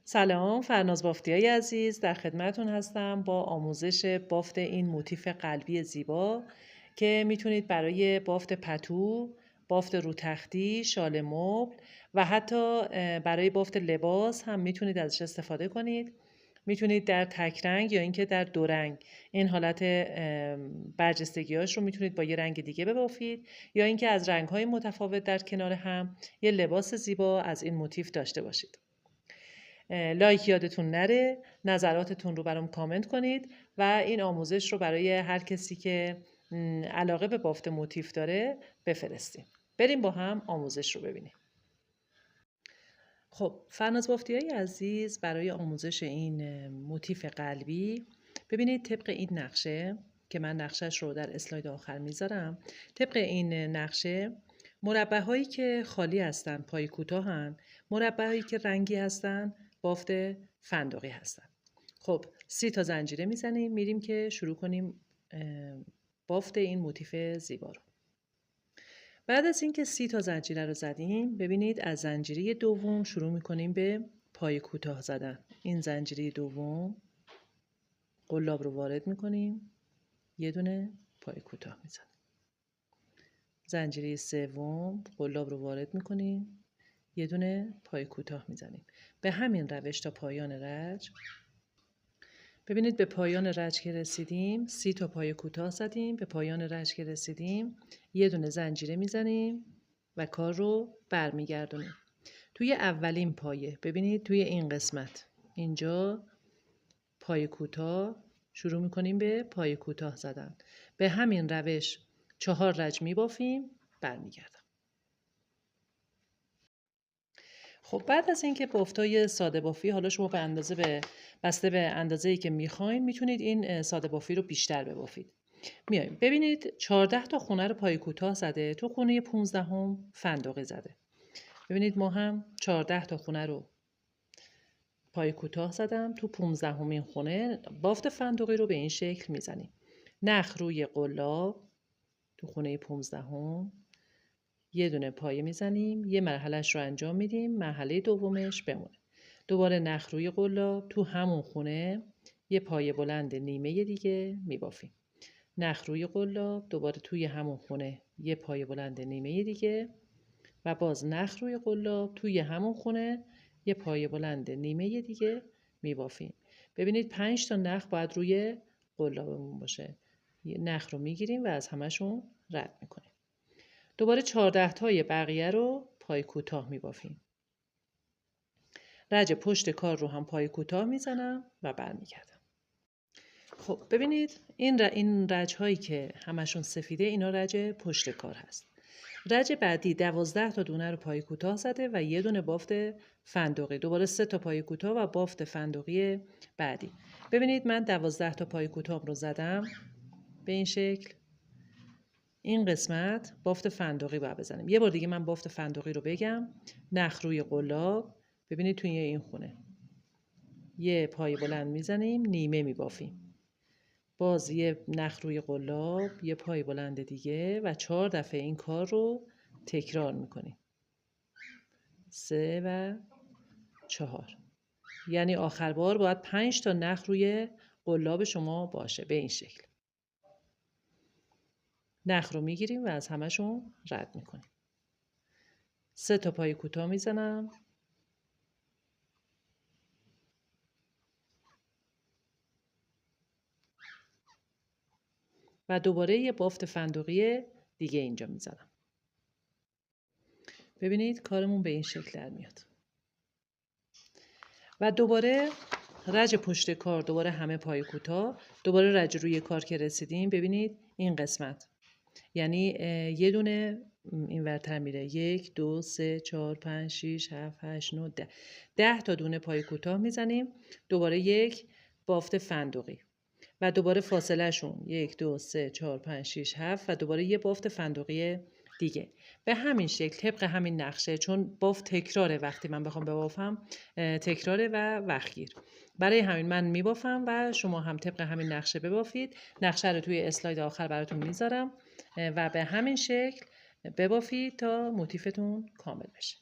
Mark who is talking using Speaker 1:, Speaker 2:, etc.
Speaker 1: سلام، فرناز بافتیای عزیز در خدمتون هستم با آموزش بافت این موتیف قلبی زیبا که میتونید برای بافت پتو، بافت رو تختی، شال مبل و حتی برای بافت لباس هم میتونید ازش استفاده کنید. میتونید در تک رنگ یا اینکه در دو رنگ این حالت برجستگیاش رو میتونید با یه رنگ دیگه ببافید یا اینکه از رنگ‌های متفاوت در کنار هم یه لباس زیبا از این موتیف داشته باشید. لایک یادتون نره، نظراتتون رو برام کامنت کنید و این آموزش رو برای هر کسی که علاقه به بافت موتیف داره بفرستیم. بریم با هم آموزش رو ببینیم. خب فرناز بافتیای عزیز برای آموزش این موتیف قلبی ببینید طبق این نقشه که من نقشش رو در اسلاید آخر میذارم. طبق این نقشه مربع‌هایی که خالی هستن پای کوتاهن، مربع‌هایی که رنگی هستن بافت فندقی هستن. خب 30 تا زنجیره میزنیم، میریم که شروع کنیم بافت این موتیف زیبا رو. بعد از اینکه 30 تا زنجیره رو زدیم ببینید از زنجیره دوم شروع میکنیم به پای کوتاه زدن. این زنجیره دوم قلاب رو وارد میکنیم، یه دونه پای کوتاه میزنیم. زنجیره سوم قلاب رو وارد میکنیم، یه دونه پای کوتاه میزنیم. به همین روش تا پایان رج. ببینید به پایان رج که رسیدیم 30 تا پای کوتاه زدیم، به پایان رج که رسیدیم یه دونه زنجیره میزنیم و کار رو برمیگردونیم. توی اولین پایه ببینید توی این قسمت اینجا پای کوتاه شروع میکنیم به پای کوتاه زدن. به همین روش 4 رج میبافیم، برمیگردم. خب بعد از اینکه بافتای ساده بافی، حالا شما بسته به اندازه‌ای که میخواین میتونید این ساده بافی رو بیشتر ببافید. میایم ببینید 14 تا خونه رو پای کوتاه زده، تو خونه 15 فندقی زده. ببینید ما هم 14 تا خونه رو پای کوتاه زدم، تو 15مین خونه بافت فندقی رو به این شکل میزنیم. نخ روی قلاب تو خونه 15 یه دونه پایه میزنیم، یه مرحلهش رو انجام میدیم، مرحله دومش بمونه. دوباره نخ روی قلاب تو همون خونه یه پایه بلند نیمه دیگه میبافیم. نخ روی قلاب دوباره توی همون خونه یه پایه بلند نیمه دیگه و باز نخ روی قلاب توی همون خونه یه پایه بلند نیمه دیگه میبافیم. ببینید 5 تا نخ باید روی قلابمون باشه. یه نخ رو میگیریم و از همشون رد میکنیم. دوباره 14 تای بقیه رو پای کوتاه میبافیم. رج پشت کار رو هم پای کوتاه میزنم و برمیگردم. خب ببینید این رج هایی که همشون سفیده اینا رج پشت کار هست. رج بعدی 12 تا دونه رو پای کوتاه زده و یه دونه بافت فندقی. دوباره 3 تا پای کوتاه و بافت فندقی بعدی. ببینید من 12 تا پای کوتاه رو زدم به این شکل. این قسمت بافت فندقی باید بزنیم. یه بار دیگه من بافت فندقی رو بگم. نخ روی قلاب ببینید توی این خونه یه پای بلند میزنیم، نیمه میبافیم. باز یه نخ روی قلاب، یه پای بلند دیگه و 4 دفعه این کار رو تکرار میکنیم. 3 و 4. یعنی آخر بار باید 5 تا نخ روی قلاب شما باشه به این شکل. نخ رو میگیریم و از همشون رد میکنیم. 3 تا پای کوتاه میزنم. و دوباره یه بافت فندقی دیگه اینجا میزنم. ببینید کارمون به این شکل در میاد. و دوباره رج پشت کار دوباره همه پای کوتاه، دوباره رج روی کار که رسیدیم ببینید این قسمت یعنی یه دونه این ورتر میره 1 2 3 4 5 6 7 8 9 10 10 تا دونه پای کوتاه میزنیم. دوباره یک بافت فندقی و دوباره فاصله شون 1 2 3 4 5 6 7 و دوباره یه بافت فندقی دیگه. به همین شکل طبق همین نقشه، چون بافت تکراره وقتی من بخوام ببافم تکراره و وقتگیر، برای همین من میبافم و شما هم طبق همین نقشه ببافید. نقشه رو توی اسلاید آخر براتون میذارم و به همین شکل ببافید تا موتیفتون کامل بشه.